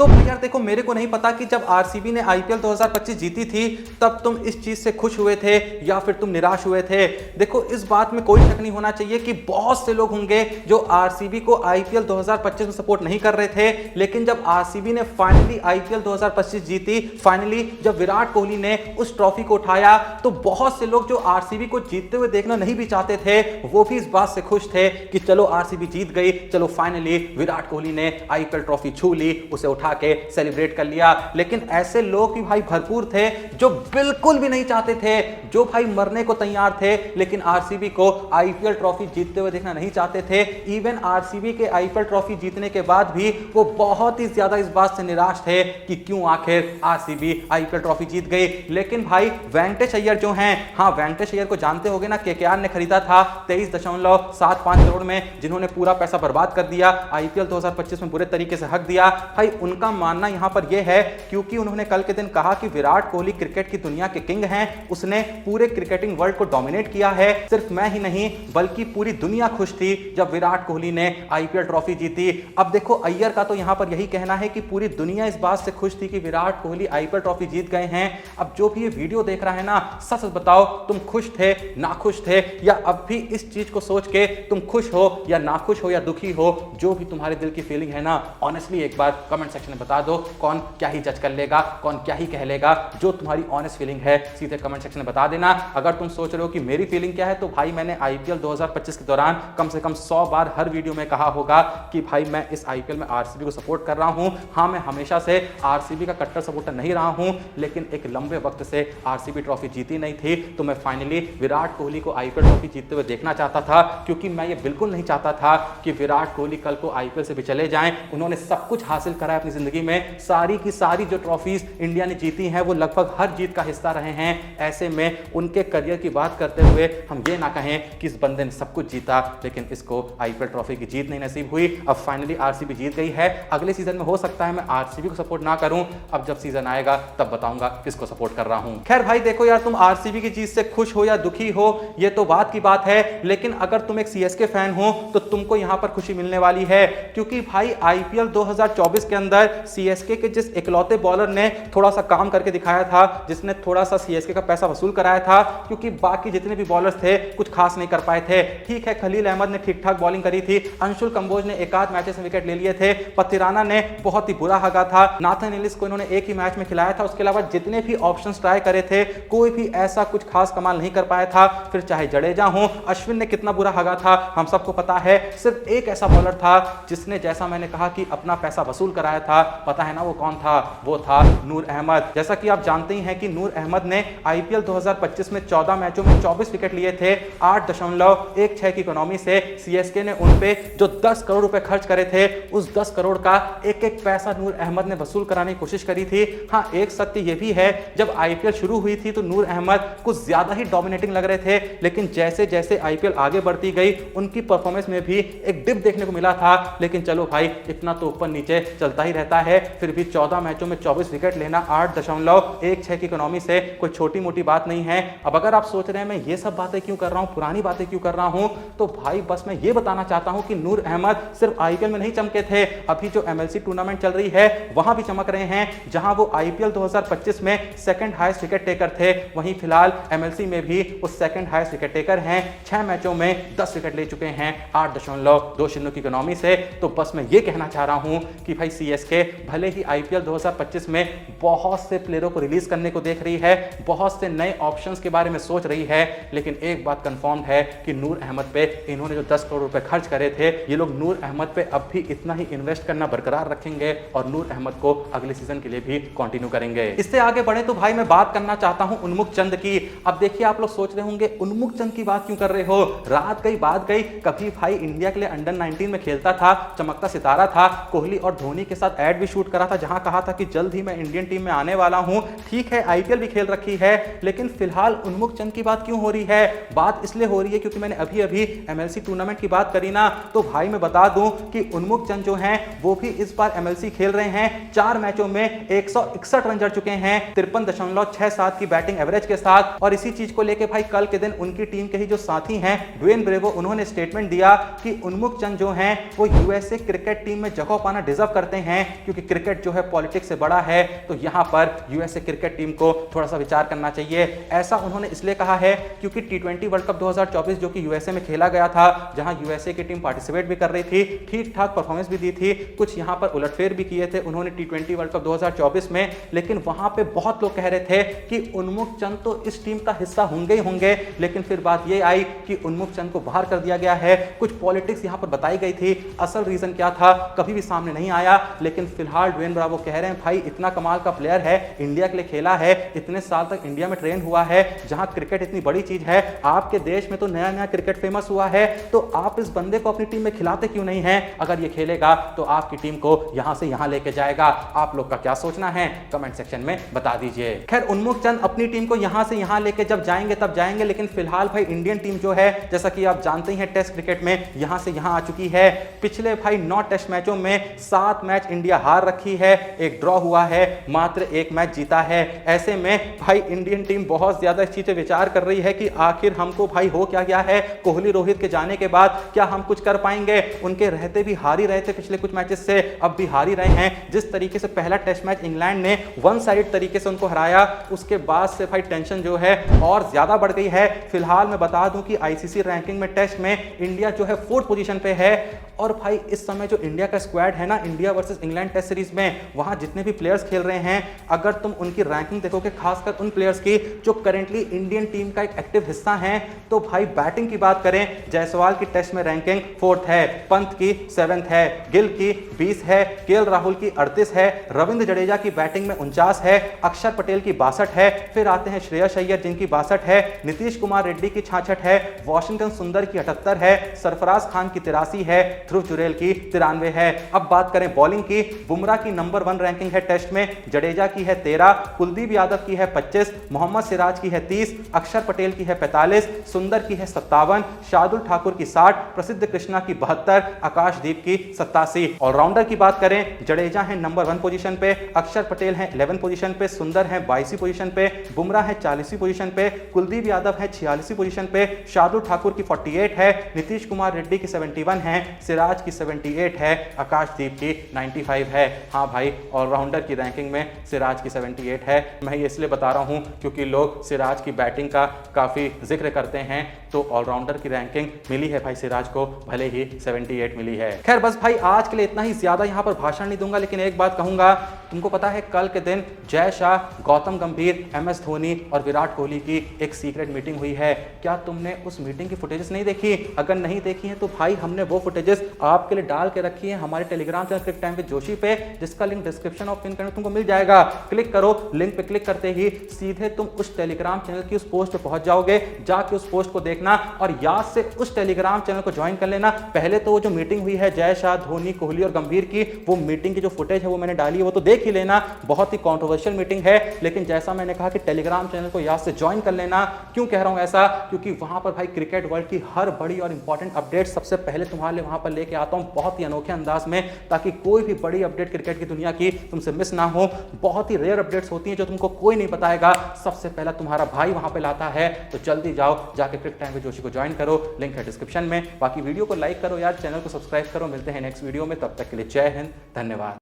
तो भाई यार देखो, मेरे को नहीं पता कि जब आरसीबी ने आईपीएल 2025 जीती थी तब तुम इस चीज से खुश हुए थे या फिर तुम निराश हुए थे। देखो, इस बात में कोई शक नहीं होना चाहिए कि बहुत से लोग होंगे जो आरसीबी को आईपीएल 2025 में सपोर्ट नहीं कर रहे थे, लेकिन जब आरसीबी ने फाइनली आईपीएल 2025 जीती, फाइनली जब विराट कोहली ने उस ट्रॉफी को उठाया, तो बहुत से लोग जो आरसीबी को जीतते हुए देखना नहीं भी चाहते थे, वो भी इस बात से खुश थे कि चलो आरसीबी जीत गई, चलो फाइनली विराट कोहली ने आईपीएल ट्रॉफी छू ली, उसे उठा के सेलिब्रेट कर लिया। लेकिन ऐसे लोग भी भाई भरपूर थे जो बिल्कुल भी नहीं चाहते थे, जो भाई मरने को तैयार थे, लेकिन आरसीबी को आईपीएल ट्रॉफी जीतते हुए देखना नहीं चाहते थे। इवन आरसीबी के आईपीएल ट्रॉफी जीतने के बाद भी वो बहुत ही ज्यादा इस बात से निराश थे कि क्यों आखिर आरसीबी आईपीएल ट्रॉफी जीत गई। लेकिन भाई वेंकटेश अय्यर जो हैं, हाँ वेंकटेश अय्यर को जानते होंगे ना, केकेआर ने खरीदा था 23.75 करोड़ में, जिन्होंने पूरा पैसा बर्बाद कर दिया, आईपीएल 2025 में बुरे तरीके से हक दिया। भाई उनका मानना यहां पर यह है क्योंकि उन्होंने कल के दिन कहा कि विराट कोहली क्रिकेट की दुनिया के किंग हैं, उसने पूरे क्रिकेटिंग वर्ल्ड को डोमिनेट किया है। सिर्फ मैं ही नहीं बल्कि पूरी दुनिया खुश थी जब विराट कोहली ने आईपीएल ट्रॉफी जीती। अब देखो, अय्यर का तो यहां पर यही कहना है कि पूरी दुनिया इस बात से खुश थी कि विराट कोहली आईपीएल ट्रॉफी जीत गए हैं। अब जो भी ये वीडियो देख रहा है ना, सच बताओ, तुम खुश थे, नाखुश थे, या अब भी इस चीज को सोच के तुम खुश हो या नाखुश हो या दुखी हो? जो भी तुम्हारे दिल की फीलिंग है ना, ऑनेस्टली एक बार कमेंट सेक्शन में बता दो। कौन क्या ही जज कर लेगा, कौन क्या ही कह लेगा, जो तुम्हारी ऑनेस्ट फीलिंग है सीधे कमेंट सेक्शन में बता देना। अगर तुम सोच रहे हो कि मेरी फीलिंग क्या है, तो भाई मैंने आईपीएल 2025 के दौरान कम से कम 100 बार हर वीडियो में कहा होगा कि भाई मैं इस आईपीएल में आरसीबी को सपोर्ट कर रहा हूं। हाँ, मैं हमेशा से आरसीबी का कट्टर सपोर्टर नहीं रहा हूं, लेकिन एक लंबे वक्त से आरसीबी ट्रॉफी जीती नहीं थी, तो मैं फाइनली विराट कोहली को आईपीएल ट्रॉफी जीतते हुए देखना चाहता था, क्योंकि मैं ये बिल्कुल नहीं चाहता था कि विराट कोहली कल को आईपीएल से भी चले जाएं। उन्होंने सब कुछ हासिल करा है अपनी जिंदगी में, सारी की सारी जो ट्रॉफीज इंडिया ने जीती हैं वो लगभग हर जीत का हिस्सा रहे हैं। ऐसे में उनके करियर की बात करते हुए हम ये ना कहें कि इस बंदे ने सब कुछ जीता, लेकिन इसको आईपीएल ट्रॉफी की जीत नहीं नसीब हुई। अब फाइनली आरसीबी जीत गई है। अगले सीजन में हो सकता है मैं आरसीबी को सपोर्ट ना करूं, अब जब सीजन आएगा तब बताऊंगा किसको सपोर्ट कर रहा हूं। खैर भाई देखो यार, तुम आरसीबी की जीत से खुश हो या दुखी हो, ये तो बात की बात है, लेकिन अगर तुम एक सीएसके फैन हो तो तुमको यहां पर खुशी मिलने वाली है, क्योंकि भाई आईपीएल 2024 के अंदर सीएसके के जिस इकलौते बॉलर ने थोड़ा सा काम करके दिखाया था, जिसने थोड़ा सा सीएसके का पैसा वसूल कराया था, क्योंकि बाकी जितने भी बॉलर्स थे कुछ खास नहीं कर पाए थे। ठीक है, खलील अहमद ने ठीक ठाक बॉलिंग करी थी, अंशुल कंबोज ने एक आध मैचेस में विकेट ले लिए थे, पथिराना ने बहुत ही बुरा हगा था, नाथन एलिस को इन्होंने एक ही मैच में खिलाया था, उसके अलावा जितने भी ऑप्शंस ट्राई करे थे कोई भी ऐसा कुछ खास कमाल नहीं कर पाया था। फिर चाहे जडेजा हो, अश्विन ने कितना बुरा हगा था हम सबको पता है। सिर्फ एक ऐसा बॉलर था जिसने, जैसा मैंने कहा, कि अपना पैसा वसूल कराया था। पता है ना वो कौन था? वो था नूर अहमद। जैसा कि आप जानते ही हैं कि नूर अहमद ने आईपीएल 2025 में 14 मैचों में 24 विकेट लिए थे। 8.16 की इकोनॉमी से सीएसके ने उन पे जो 10 करोड़ रुपए खर्च करे थे, उस 10 करोड़ का एक एक पैसा नूर अहमद ने वसूल कराने की कोशिश करी थी। हाँ, एक सत्य यह भी है, जब आईपीएल शुरू हुई थी तो नूर अहमद कुछ ज्यादा ही डोमिनेटिंग लग रहे थे, लेकिन जैसे जैसे आईपीएल आगे बढ़ती गई उनकी परफॉर्मेंस में भी एक डिप देखने को मिला था। लेकिन चलो भाई, इतना तो ऊपर नीचे चलता ही रहता है। फिर भी 14 मैचों में 24 विकेट लेना 8.16 की इकोनॉमी से कोई छोटी मोटी बात नहीं है। अब अगर आप सोच रहे हैं मैं ये सब बातें क्यों कर रहा हूं, पुरानी बातें क्यों कर रहा हूं, तो भाई बस मैं ये बताना चाहता हूं कि नूर अहमद सिर्फ आईपीएल में नहीं चमके थे, अभी जो एमएलसी टूर्नामेंट चल रही है वहां भी चमक रहे हैं, जहां वो आईपीएल 2025 में सेकंड हाईएस्ट विकेट टेकर थे, वहीं फिलहाल एमएलसी में भी वो सेकंड हाईएस्ट विकेट टेकर हैं। 6 मैचों में 10 विकेट ले चुके हैं 8.20 की इकोनॉमी से। तो बस मैं ये कहना चाह रहा हूं कि भाई सीएसके भले ही आईपीएल 2025 में बहुत से प्लेयरों को रिलीज करने को देख रही है, बहुत से नए ऑप्शंस के बारे में सोच रही है, लेकिन एक बात कंफर्म है कि नूर अहमद पे इन्होंने जो 10 करोड़ रुपए खर्च करे थे, ये लोग नूर अहमद पे अब भी इतना ही इन्वेस्ट करना बरकरार रखेंगे और नूर अहमद को अगले सीजन के लिए भी कंटिन्यू करेंगे। इससे आगे बढ़े तो भाई मैं बात करना चाहता हूं उन्मुक्त चंद की। अब देखिए, आप लोग सोच रहे होंगे उन्मुक्त चंद की बात क्यों कर रहे हो, रात गई बात गई, कभी भाई इंडिया के लिए अंडर 19 में खेलता था, चमकता सितारा था, कोहली और धोनी के साथ एड भी शूट करा था जहां कहा था कि जल्द ही मैं इंडियन टीम में आने वाला हूं। ठीक है, आईपीएल भी खेल रखी है, लेकिन फिलहाल उन्मुक्त चंद की बात क्यों हो रही है? बात इसलिए हो रही है क्योंकि मैंने अभी अभी एमएलसी टूर्नामेंट की बात करी ना, तो भाई मैं बता दूं कि उन्मुक्त चंद जो हैं वो भी इस बार एमएलसी खेल रहे हैं। 4 मैचों में 161 रन जड़ चुके हैं 53.67 की बैटिंग एवरेज के साथ। और इसी चीज को लेके भाई कल के दिन उनकी टीम के ही जो साथी हैं ड्वेन ब्रेवो, उन्होंने स्टेटमेंट दिया कि उन्मुक्त चंद जो हैं वो यूएसए क्रिकेट टीम में जगह पाना डिजर्व करते हैं, क्योंकि क्रिकेट जो है पॉलिटिक्स से बड़ा है, तो यहां पर यूएसए क्रिकेट टीम को थोड़ा सा विचार करना चाहिए। ऐसा उन्होंने इसलिए कहा है क्योंकि टी20 वर्ल्ड कप 2024 जो कि यूएसए में खेला गया था, जहां यूएसए की टीम पार्टिसिपेट भी कर रही थी, ठीक ठाक परफॉर्मेंस भी दी थी, कुछ यहां पर उलटफेर भी किए थे उन्होंने टी20 वर्ल्ड कप 2024 में, लेकिन वहां पे बहुत लोग कह रहे थे कि उन्मुख चंद तो इस टीम का हिस्सा होंगे ही होंगे, लेकिन फिर बात ये आई कि उन्मुख चंद को बाहर कर दिया गया है। कुछ पॉलिटिक्स यहां पर बताई गई थी, असल रीजन क्या था कभी भी सामने नहीं आया, लेकिन फिलहाल ड्वेन ब्रावो कह रहे हैं भाई इतना कमाल का प्लेयर है, इंडिया के लिए खेला है, इतने साल तक इंडिया में ट्रेन हुआ है, जहां क्रिकेट इतनी बड़ी चीज है, आपके देश में तो नया नया क्रिकेट फेमस हुआ है, तो आप इस बंदे को अपनी टीम में खिलाते क्यों नहीं है? अगर ये खेलेगा तो आपकी टीम को यहां से यहां लेके जाएगा। आप लोग का क्या सोचना है कमेंट सेक्शन में बता दीजिए। खैर उन्मुख चंद अपनी टीम को यहां से यहां लेके जब जाएंगे तब जाएंगे, लेकिन फिलहाल भाई इंडियन टीम जो है जैसा कि आप जानते हैं टेस्ट क्रिकेट में यहां से यहां आ चुकी है। पिछले भाई 9 टेस्ट मैचों में 7 मैच इंडिया हार रखी है, एक ड्रॉ हुआ है, मात्र 1 मैच जीता है। ऐसे में भाई इंडियन टीम बहुत ज्यादा इस चीज पे विचार कर रही है कि आखिर हमको भाई हो क्या गया है, कोहली रोहित के जाने के बाद क्या हम कुछ कर पाएंगे? उनके रहते भी हार ही रहे थे पिछले कुछ मैचेस से, अब भी हार ही रहे हैं। जिस तरीके से पहला टेस्ट मैच इंग्लैंड ने वन साइड तरीके से उनको हराया, उसके बाद से भाई टेंशन जो है और ज्यादा बढ़ गई है। फिलहाल मैं बता दूं कि आईसीसी रैंकिंग में टेस्ट में इंडिया जो है 4th पोजीशन पे है, और भाई इस समय जो इंडिया का स्क्वाड है ना, India versus England test series में, वहां जितने भी प्लेयर्स खेल रहे हैं, अगर तुम उनकी रैंकिंग देखोगे, खासकर उन प्लेयर्स की जो करेंटली इंडियन टीम का एक एक्टिव हिस्सा है, तो भाई बैटिंग की बात करें, जायसवाल की टेस्ट में रैंकिंग 4th है, पंत की 7th है, गिल की 20 है, केएल राहुल की 38 है, रविंद्र जडेजा की बैटिंग में 49 है, अक्षर पटेल की 62 है, फिर आते हैं श्रेयस अय्यर जिनकी 62 है, नीतीश कुमार रेड्डी की 66 है, वॉशिंगटन सुंदर की 78 है, सरफराज खान की 83 है, ध्रुव जुरेल की 93 है। अब बात करें बॉलिंग की, बुमराह की नंबर 1 रैंकिंग है टेस्ट में, जडेजा की है 13, कुलदीप यादव की है 25, मोहम्मद सिराज की है 30, अक्षर पटेल की है 45, सुंदर की है 57, शार्दुल ठाकुर की 60, प्रसिद्ध कृष्णा की 72, आकाशदीप की 87। ऑलराउंडर की बात करें, जडेजा है नंबर 1 पोजीशन पे, अक्षर पटेल है 11 पोजीशन पे, सुंदर है 22 पोजीशन पे, बुमराह है 40 पोजीशन पे, कुलदीप यादव है 46 पोजीशन पे, शार्दुल ठाकुर की 48 है, नीतीश कुमार रेड्डी की 71 है, सिराज की 78 है, आकाशदीप की 95 है। हाँ भाई ऑलराउंडर की रैंकिंग में सिराज की 78 है। मैं ये इसलिए बता रहा हूँ क्योंकि लोग सिराज की बैटिंग का काफ़ी जिक्र करते हैं, तो ऑलराउंडर की रैंकिंग मिली है भाई सिराज को, भले ही 78 मिली है। खैर बस भाई आज के लिए इतना ही, ज्यादा यहाँ पर भाषण नहीं दूंगा, लेकिन एक बात कहूंगा, तुमको पता है कल के दिन जय शाह, गौतम गंभीर, MS धोनी और विराट कोहली की एक सीक्रेट मीटिंग हुई है। क्या तुमने उस मीटिंग की फुटेजेस नहीं देखी? अगर नहीं देखी है तो भाई हमने वो फुटेजेस आपके लिए डाल के रखी है हमारे Telegram channel Crick Time with Joshi पे, जिसका लिंक डिस्क्रिप्शन और पिन करने तुमको मिल जाएगा। क्लिक करो, लिंक पे क्लिक करते ही सीधे तुम उस टेलीग्राम चैनल की उस पोस्ट पे पहुंच जाओगे, जाके उस पोस्ट को देखना और याद से उस टेलीग्राम चैनल को ज्वाइन कर लेना। पहले तो वो जो मीटिंग हुई है जय शाह, धोनी, कोहली और गंभीर की, वो मीटिंग की जो फुटेज है वो मैंने डाली है, वो तो देख ही लेना। बहुत ही कंट्रोवर्शियल मीटिंग है, लेकिन जैसा मैंने कहा कि टेलीग्राम चैनल को याद से ज्वाइन कर लेना। क्यों कह रहा हूं ऐसा? क्योंकि वहां पर भाई क्रिकेट वर्ल्ड की हर बड़ी और इंपॉर्टेंट अपडेट सबसे पहले तुम्हारे लिए वहां पर लेके आता हूं, बहुत ही अनोखे अंदाज में, ताकि कोई भी बड़ी अपडेट क्रिकेट की दुनिया की तुमसे मिस ना हो। बहुत ही रेयर अपडेट्स होती हैं जो तुमको कोई नहीं बताएगा, सबसे पहला तुम्हारा भाई वहां पे लाता है। तो जल्दी जाओ, जाके क्रिक टाइम विद जोशी को ज्वाइन करो, लिंक है डिस्क्रिप्शन में। बाकी वीडियो को लाइक करो यार, चैनल को सब्सक्राइब करो। मिलते हैं नेक्स्ट वीडियो में, तब तक के लिए जय हिंद, धन्यवाद।